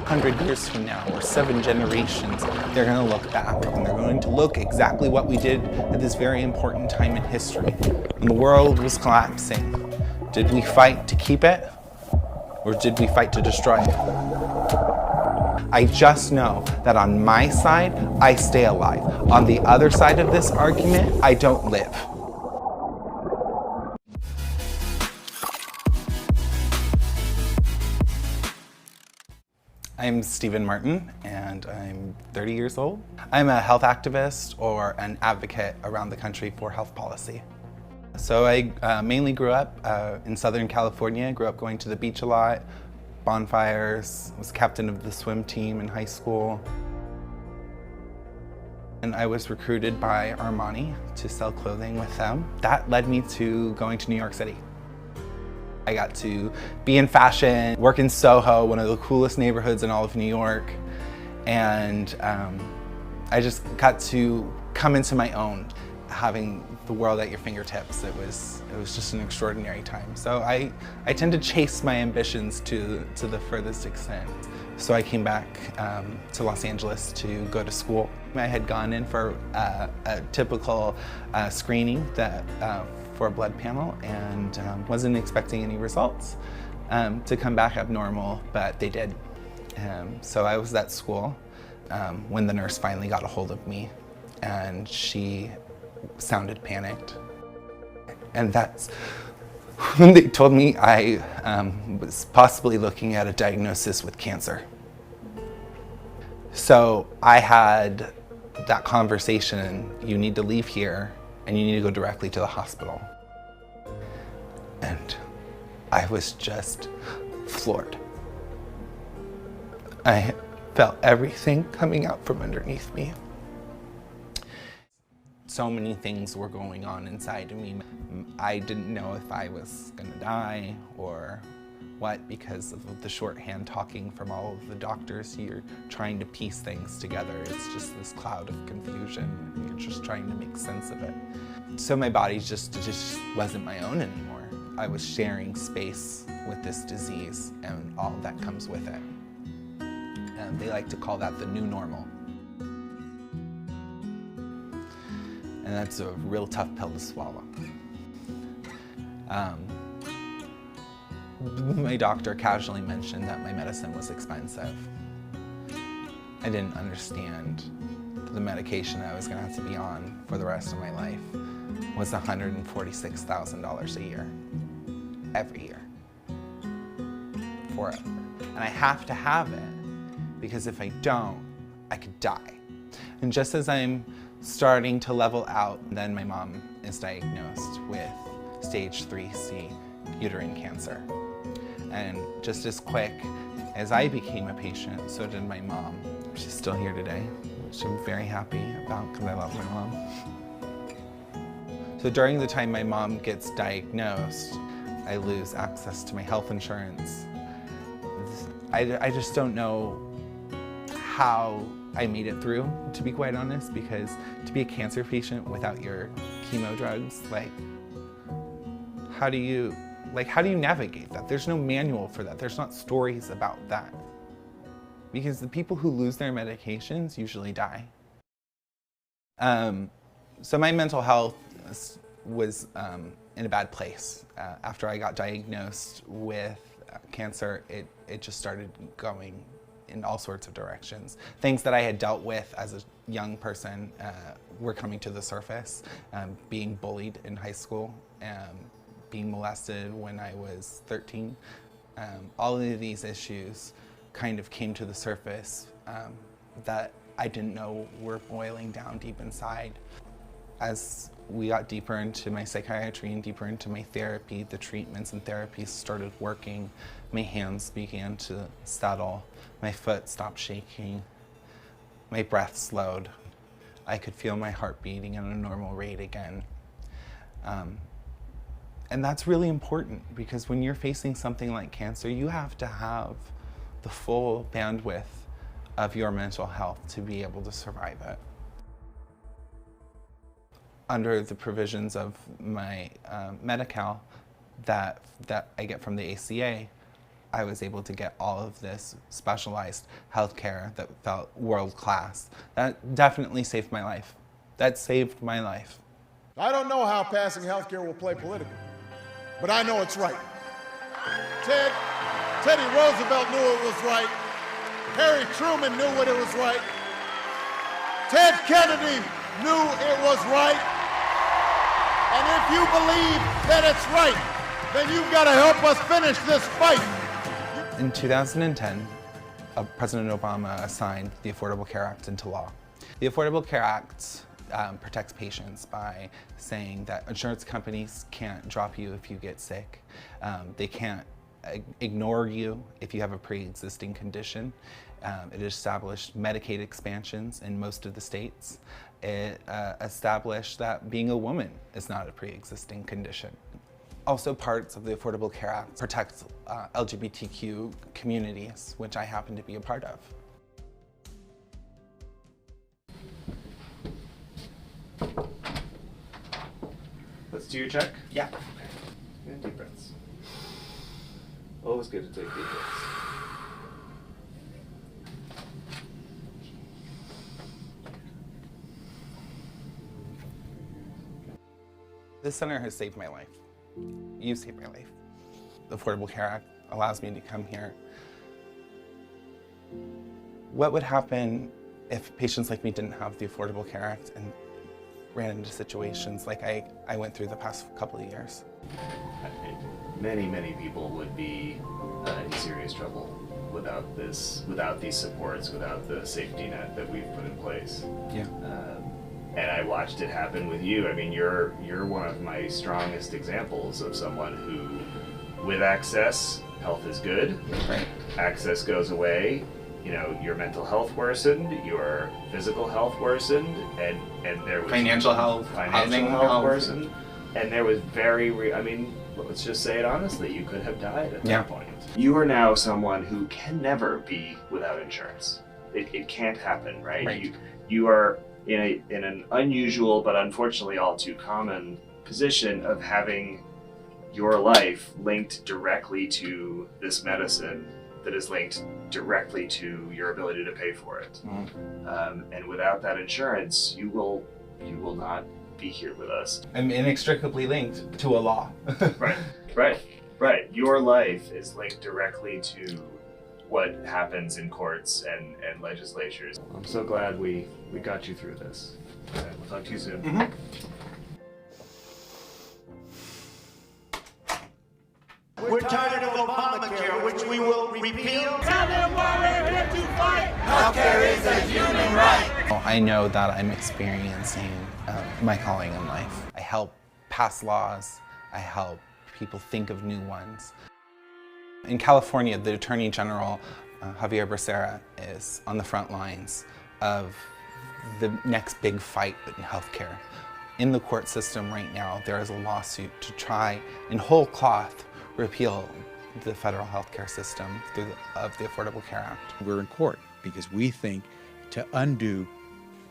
100 years from now, or 7 generations, they're going to look back and they're going to look exactly what we did at this very important time in history. When the world was collapsing, did we fight to keep it, or did we fight to destroy it? I just know that on my side, I stay alive. On the other side of this argument, I don't live. I'm Stephen Martin, and I'm 30 years old. I'm a health activist or an advocate around the country for health policy. So I mainly grew up in Southern California, grew up going to the beach a lot, bonfires, was captain of the swim team in high school. And I was recruited by Armani to sell clothing with them. That led me to going to New York City. I got to be in fashion, work in Soho, one of the coolest neighborhoods in all of New York. And I just got to come into my own, having the world at your fingertips. It was just an extraordinary time. So I tend to chase my ambitions to the furthest extent. So I came back to Los Angeles to go to school. I had gone in for a typical screening for a blood panel and wasn't expecting any results to come back abnormal, but they did. So I was at school when the nurse finally got a hold of me, and she sounded panicked. And that's when they told me I was possibly looking at a diagnosis with cancer. So I had that conversation, you need to leave here and you need to go directly to the hospital. And I was just floored. I felt everything coming out from underneath me. So many things were going on inside of me. I didn't know if I was gonna die or what, because of the shorthand talking from all of the doctors. You're trying to piece things together. It's just this cloud of confusion. You're just trying to make sense of it. So my body just wasn't my own anymore. I was sharing space with this disease and all that comes with it. And they like to call that the new normal. And that's a real tough pill to swallow. My doctor casually mentioned that my medicine was expensive. I didn't understand the medication I was gonna have to be on for the rest of my life was $146,000 a year, every year, forever. And I have to have it, because if I don't, I could die. And just as I'm starting to level out, then my mom is diagnosed with stage 3C uterine cancer. And just as quick as I became a patient, so did my mom. She's still here today, which I'm very happy about because I love my mom. So during the time my mom gets diagnosed, I lose access to my health insurance. I just don't know how I made it through, to be quite honest, because to be a cancer patient without your chemo drugs, how do you navigate that? There's no manual for that. There's not stories about that. Because the people who lose their medications usually die. So my mental health was in a bad place. After I got diagnosed with cancer, it just started going in all sorts of directions. Things that I had dealt with as a young person were coming to the surface. Being bullied in high school, being molested when I was 13. All of these issues kind of came to the surface that I didn't know were boiling down deep inside. As we got deeper into my psychiatry and deeper into my therapy, the treatments and therapies started working. My hands began to settle. My foot stopped shaking. My breath slowed. I could feel my heart beating at a normal rate again. And that's really important, because when you're facing something like cancer, you have to have the full bandwidth of your mental health to be able to survive it. Under the provisions of my Medi-Cal that I get from the ACA, I was able to get all of this specialized healthcare that felt world class. That definitely saved my life. That saved my life. I don't know how passing healthcare will play politically, but I know it's right. Teddy Roosevelt knew it was right. Harry Truman knew what it was right. Ted Kennedy knew it was right. And if you believe that it's right, then you've got to help us finish this fight. In 2010, President Obama signed the Affordable Care Act into law. The Affordable Care Act protects patients by saying that insurance companies can't drop you if you get sick. They can't ignore you if you have a pre-existing condition. It established Medicaid expansions in most of the states. It established that being a woman is not a pre-existing condition. Also, parts of the Affordable Care Act protect LGBTQ communities, which I happen to be a part of. Let's do your check. Yeah. And deep breaths. Always good to take deep breaths. This center has saved my life. You saved my life. The Affordable Care Act allows me to come here. What would happen if patients like me didn't have the Affordable Care Act and ran into situations like I went through the past couple of years? Many people would be in serious trouble without these supports, without the safety net that we've put in place. Yeah. And I watched it happen with you. I mean, you're one of my strongest examples of someone who, with access, health is good. Right. Access goes away. You know, your mental health worsened, your physical health worsened, and there was Financial health worsened, and there was I mean, let's just say it honestly, you could have died at that point. You are now someone who can never be without insurance. It can't happen, right? You are in an unusual but unfortunately all too common position of having your life linked directly to this medicine that is linked directly to your ability to pay for it. And without that insurance, you will not be here with us. I'm inextricably linked to a law. Right. Your life is linked directly to what happens in courts and legislatures. I'm so glad we got you through this. Okay, we'll talk to you soon. Mm-hmm. We're tired of Obamacare, which we will repeal. Tell them why we're here to fight. Healthcare is a human right. I know that I'm experiencing my calling in life. I help pass laws. I help people think of new ones. In California, the Attorney General, Xavier Becerra, is on the front lines of the next big fight in healthcare. In the court system right now, there is a lawsuit to try, in whole cloth, repeal the federal healthcare system of the Affordable Care Act. We're in court because we think to undo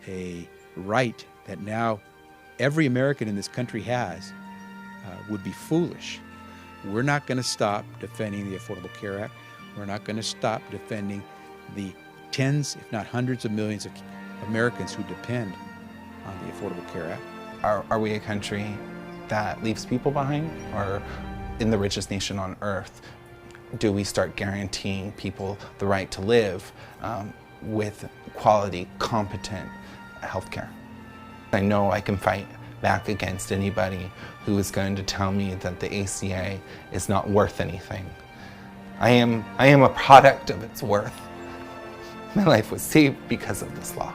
a right that now every American in this country has would be foolish. We're not going to stop defending the Affordable Care Act. We're not going to stop defending the tens, if not hundreds of millions of Americans who depend on the Affordable Care Act. Are we a country that leaves people behind? Or in the richest nation on earth, do we start guaranteeing people the right to live with quality, competent healthcare? I know I can fight back against anybody who is going to tell me that the ACA is not worth anything. I am a product of its worth. My life was saved because of this law.